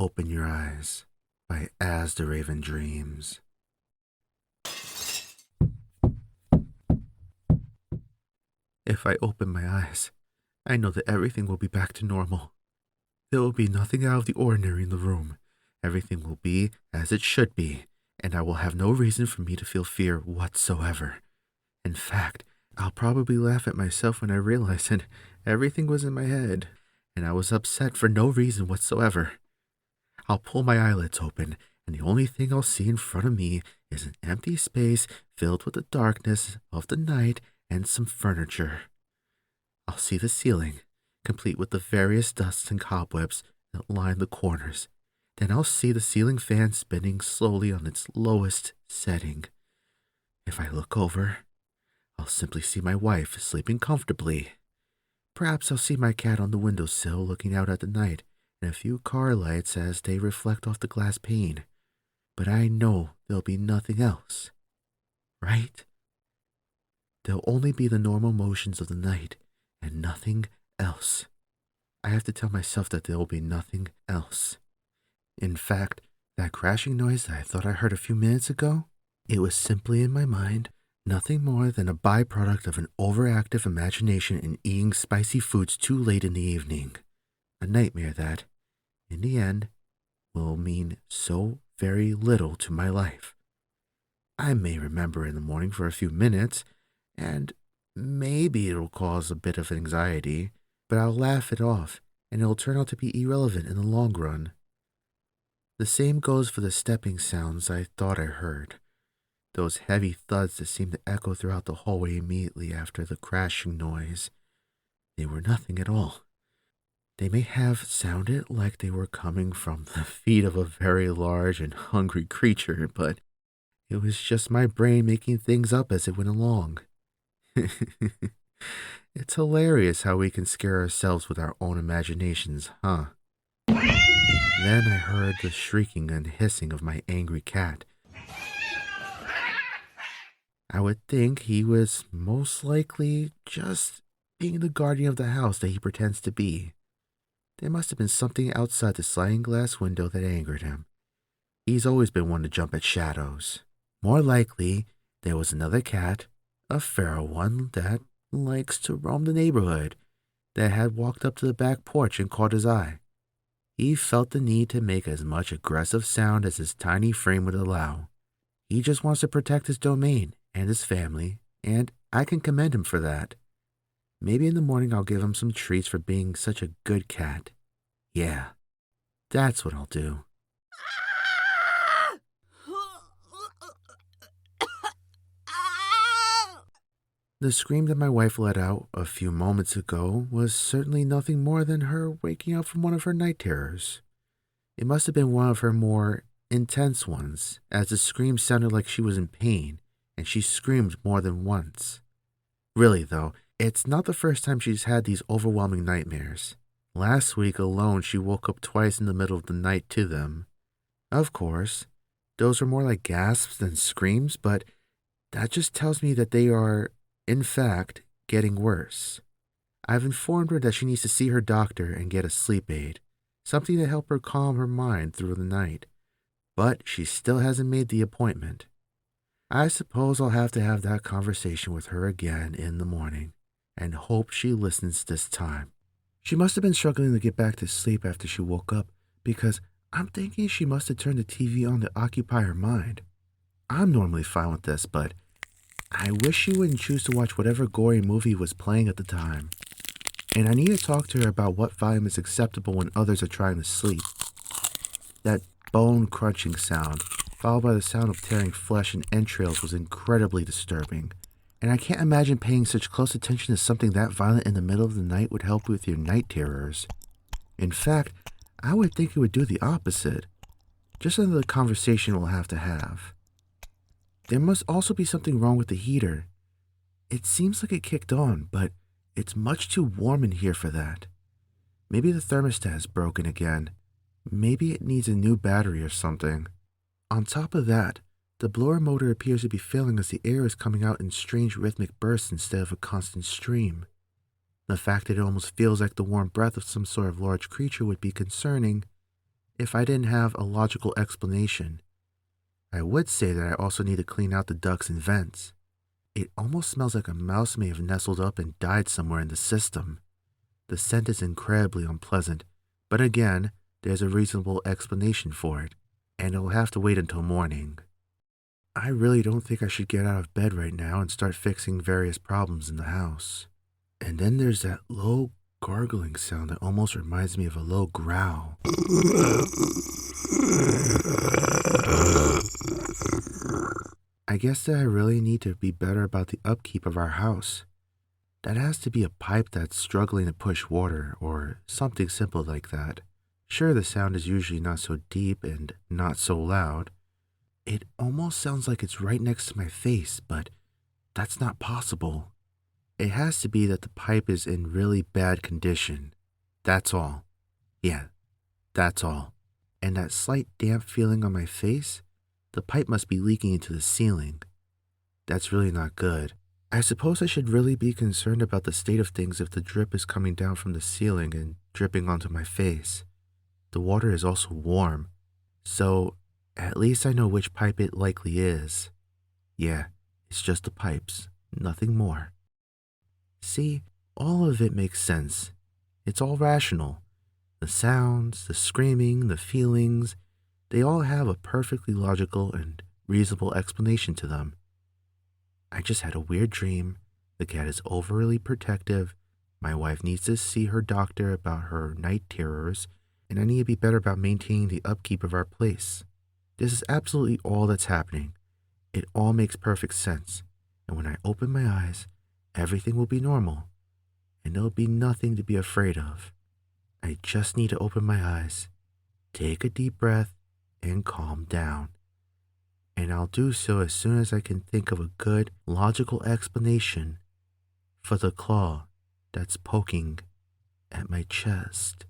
Open Your Eyes by As the Raven Dreams. If I open my eyes, I know that everything will be back to normal. There will be nothing out of the ordinary in the room. Everything will be as it should be, and I will have no reason for me to feel fear whatsoever. In fact, I'll probably laugh at myself when I realize that everything was in my head, and I was upset for no reason whatsoever. I'll pull my eyelids open, and the only thing I'll see in front of me is an empty space filled with the darkness of the night and some furniture. I'll see the ceiling, complete with the various dusts and cobwebs that line the corners. Then I'll see the ceiling fan spinning slowly on its lowest setting. If I look over, I'll simply see my wife sleeping comfortably. Perhaps I'll see my cat on the windowsill looking out at the night and a few car lights as they reflect off the glass pane. But I know there'll be nothing else, right? There'll only be the normal motions of the night and nothing else. I have to tell myself that there will be nothing else. In fact, that crashing noise that I thought I heard a few minutes ago, it was simply in my mind, nothing more than a byproduct of an overactive imagination and eating spicy foods too late in the evening. A nightmare that, in the end, will mean so very little to my life. I may remember in the morning for a few minutes, and maybe it'll cause a bit of anxiety, but I'll laugh it off, and it'll turn out to be irrelevant in the long run. The same goes for the stepping sounds I thought I heard. Those heavy thuds that seemed to echo throughout the hallway immediately after the crashing noise. They were nothing at all. They may have sounded like they were coming from the feet of a very large and hungry creature, but it was just my brain making things up as it went along. It's hilarious how we can scare ourselves with our own imaginations, huh? Then I heard the shrieking and hissing of my angry cat. I would think he was most likely just being the guardian of the house that he pretends to be. There must have been something outside the sliding glass window that angered him. He's always been one to jump at shadows. More likely, there was another cat, a feral one that likes to roam the neighborhood, that had walked up to the back porch and caught his eye. He felt the need to make as much aggressive sound as his tiny frame would allow. He just wants to protect his domain and his family, and I can commend him for that. Maybe in the morning I'll give him some treats for being such a good cat. Yeah, that's what I'll do. The scream that my wife let out a few moments ago was certainly nothing more than her waking up from one of her night terrors. It must have been one of her more intense ones, as the scream sounded like she was in pain, and she screamed more than once. Really, though, it's not the first time she's had these overwhelming nightmares. Last week alone, she woke up twice in the middle of the night to them. Of course, those were more like gasps than screams, but that just tells me that they are, in fact, getting worse. I've informed her that she needs to see her doctor and get a sleep aid, something to help her calm her mind through the night, but she still hasn't made the appointment. I suppose I'll have to have that conversation with her again in the morning, and hope she listens this time. She must have been struggling to get back to sleep after she woke up, because I'm thinking she must have turned the TV on to occupy her mind. I'm normally fine with this, but I wish she wouldn't choose to watch whatever gory movie was playing at the time. And I need to talk to her about what volume is acceptable when others are trying to sleep. That bone-crunching sound, followed by the sound of tearing flesh and entrails, was incredibly disturbing. And I can't imagine paying such close attention to something that violent in the middle of the night would help with your night terrors. In fact, I would think it would do the opposite. Just another conversation we'll have to have. There must also be something wrong with the heater. It seems like it kicked on, but it's much too warm in here for that. Maybe the thermostat is broken again. Maybe it needs a new battery or something. On top of that, the blower motor appears to be failing as the air is coming out in strange rhythmic bursts instead of a constant stream. The fact that it almost feels like the warm breath of some sort of large creature would be concerning, If I didn't have a logical explanation, I would say that I also need to clean out the ducts and vents. It almost smells like a mouse may have nestled up and died somewhere in the system. The scent is incredibly unpleasant, but again, there's a reasonable explanation for it, and it'll have to wait until morning. I really don't think I should get out of bed right now and start fixing various problems in the house. And then there's that low gargling sound that almost reminds me of a low growl. I guess that I really need to be better about the upkeep of our house. That has to be a pipe that's struggling to push water, or something simple like that. Sure, the sound is usually not so deep and not so loud. It almost sounds like it's right next to my face, but that's not possible. It has to be that the pipe is in really bad condition. That's all. Yeah, that's all. And that slight damp feeling on my face? The pipe must be leaking into the ceiling. That's really not good. I suppose I should really be concerned about the state of things if the drip is coming down from the ceiling and dripping onto my face. The water is also warm, so at least I know which pipe it likely is. Yeah, it's just the pipes, nothing more. See, all of it makes sense. It's all rational. The sounds, the screaming, the feelings, they all have a perfectly logical and reasonable explanation to them. I just had a weird dream. The cat is overly protective. My wife needs to see her doctor about her night terrors, and I need to be better about maintaining the upkeep of our place. This is absolutely all that's happening. It all makes perfect sense, and when I open my eyes, everything will be normal, and there'll be nothing to be afraid of. I just need to open my eyes, take a deep breath, and calm down. And I'll do so as soon as I can think of a good, logical explanation for the claw that's poking at my chest.